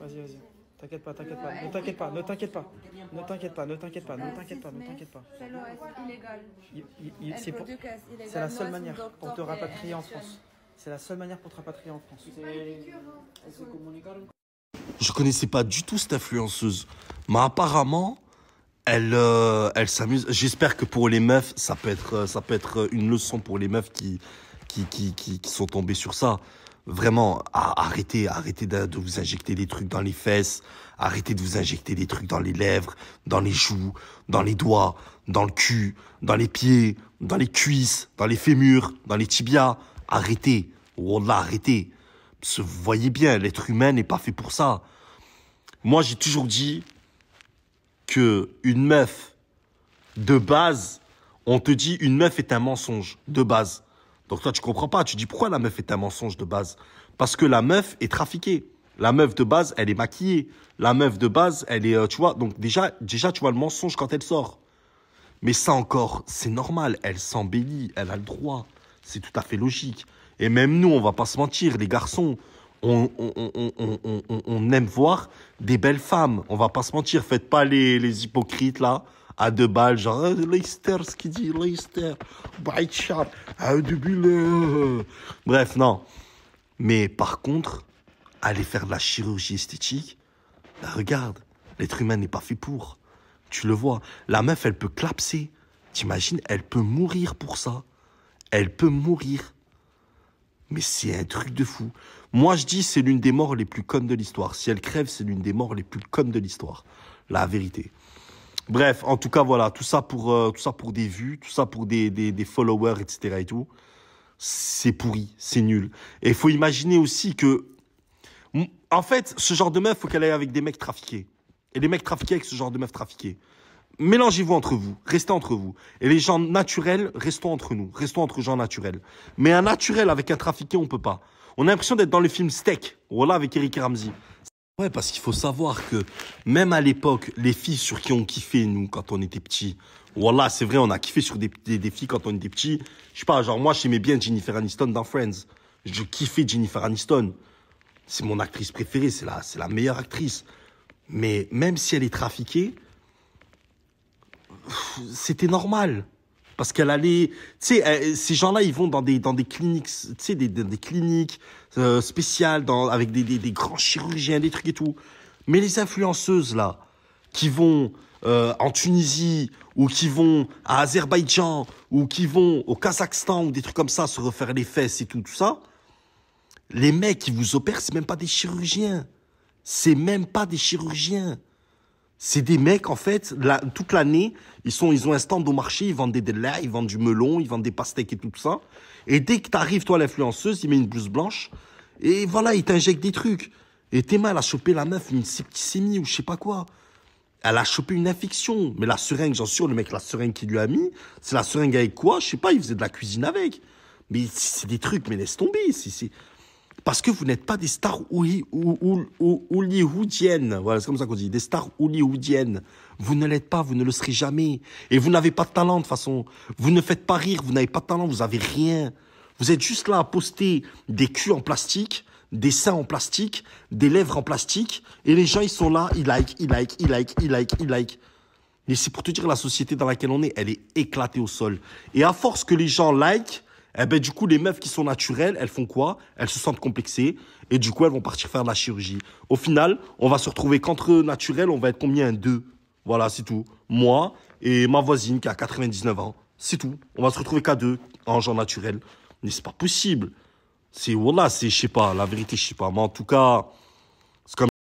Vas-y, vas-y. T'inquiète pas, t'inquiète pas. Ne t'inquiète pas, ne t'inquiète pas. Ne t'inquiète pas, ne t'inquiète pas, ne t'inquiète pas, ne t'inquiète pas. C'est la seule manière pour te rapatrier en France. C'est la seule manière pour te rapatrier en France. Je connaissais pas du tout cette influenceuse. Mais apparemment, elle s'amuse. J'espère que pour les meufs, ça peut être une leçon pour les meufs qui sont tombées sur ça. Vraiment, arrêtez de vous injecter des trucs dans les fesses. Arrêtez de vous injecter des trucs dans les lèvres, dans les joues, dans les doigts, dans le cul, dans les pieds, dans les cuisses, dans les fémurs, dans les tibias. Arrêtez. Wallah, arrêtez. Parce que vous voyez bien, l'être humain n'est pas fait pour ça. Moi, j'ai toujours dit que une meuf, de base, on te dit une meuf est un mensonge, de base. Donc toi, tu comprends pas. Tu dis pourquoi la meuf est un mensonge de base? Parce que la meuf est trafiquée. La meuf de base, elle est maquillée. La meuf de base, elle est, tu vois. Donc déjà, tu vois le mensonge quand elle sort. Mais ça encore, c'est normal. Elle s'embellit, elle a le droit. C'est tout à fait logique. Et même nous, on va pas se mentir, les garçons, on aime voir des belles femmes. On va pas se mentir. Faites pas les hypocrites là. À 2 balles, genre, Leicester, ce qu'il dit, Leicester, Bright Shot, bref, non. Mais par contre, aller faire de la chirurgie esthétique, bah regarde, l'être humain n'est pas fait pour. Tu le vois, la meuf, elle peut clapser. T'imagines, elle peut mourir pour ça. Elle peut mourir. Mais c'est un truc de fou. Moi, je dis, c'est l'une des morts les plus connes de l'histoire. Si elle crève, c'est l'une des morts les plus connes de l'histoire. La vérité. Bref, en tout cas, voilà, tout ça pour des vues, tout ça pour des followers, etc. et tout. C'est pourri, c'est nul. Et il faut imaginer aussi que, en fait, ce genre de meuf, faut qu'elle aille avec des mecs trafiqués. Et les mecs trafiqués avec ce genre de meuf trafiqués. Mélangez-vous entre vous, restez entre vous. Et les gens naturels, restons entre nous, restons entre gens naturels. Mais un naturel avec un trafiqué, on peut pas. On a l'impression d'être dans le film Steak, voilà, avec Eric et Ramsey. Ouais, parce qu'il faut savoir que même à l'époque, les filles sur qui on kiffait, nous, quand on était petits, voilà, c'est vrai, on a kiffé sur des filles quand on était petits. Je sais pas, genre moi, j'aimais bien Jennifer Aniston dans Friends. Je kiffais Jennifer Aniston. C'est mon actrice préférée, c'est la meilleure actrice. Mais même si elle est trafiquée, c'était normal. Parce qu'elle allait, tu sais, ces gens-là, ils vont dans des cliniques, tu sais, des cliniques spéciales, avec des grands chirurgiens, des trucs et tout. Mais les influenceuses là, qui vont en Tunisie ou qui vont à Azerbaïdjan ou qui vont au Kazakhstan ou des trucs comme ça, se refaire les fesses et tout ça, les mecs qui vous opèrent, c'est même pas des chirurgiens. C'est même pas des chirurgiens. C'est des mecs, en fait, toute l'année, ils ont un stand au marché, ils vendent des laits, ils vendent du melon, ils vendent des pastèques et tout ça. Et dès que t'arrives, toi, l'influenceuse, il met une blouse blanche, et voilà, il t'injecte des trucs. Et Théma, elle a chopé la meuf, une septicémie ou je sais pas quoi. Elle a chopé une infection. Mais la seringue, j'en suis sûr, le mec, la seringue qu'il lui a mis, c'est la seringue avec quoi? Je sais pas, il faisait de la cuisine avec. Mais c'est des trucs, mais laisse tomber, parce que vous n'êtes pas des stars hollywoodiennes. Voilà, c'est comme ça qu'on dit. Des stars hollywoodiennes. Vous ne l'êtes pas, vous ne le serez jamais. Et vous n'avez pas de talent, de toute façon. Vous ne faites pas rire, vous n'avez pas de talent, vous avez rien. Vous êtes juste là à poster des culs en plastique, des seins en plastique, des lèvres en plastique. Et les gens, ils sont là, ils like. Mais c'est pour te dire, la société dans laquelle on est, elle est éclatée au sol. Et à force que les gens like, eh ben, du coup, les meufs qui sont naturelles, elles font quoi? Elles se sentent complexées et du coup, elles vont partir faire de la chirurgie. Au final, on va se retrouver qu'entre naturels, on va être combien? 2. Voilà, c'est tout. Moi et ma voisine qui a 99 ans. C'est tout. On va se retrouver qu'à 2 en genre naturel. Mais c'est pas possible. Voilà, je sais pas, la vérité, je sais pas. Mais en tout cas, c'est comme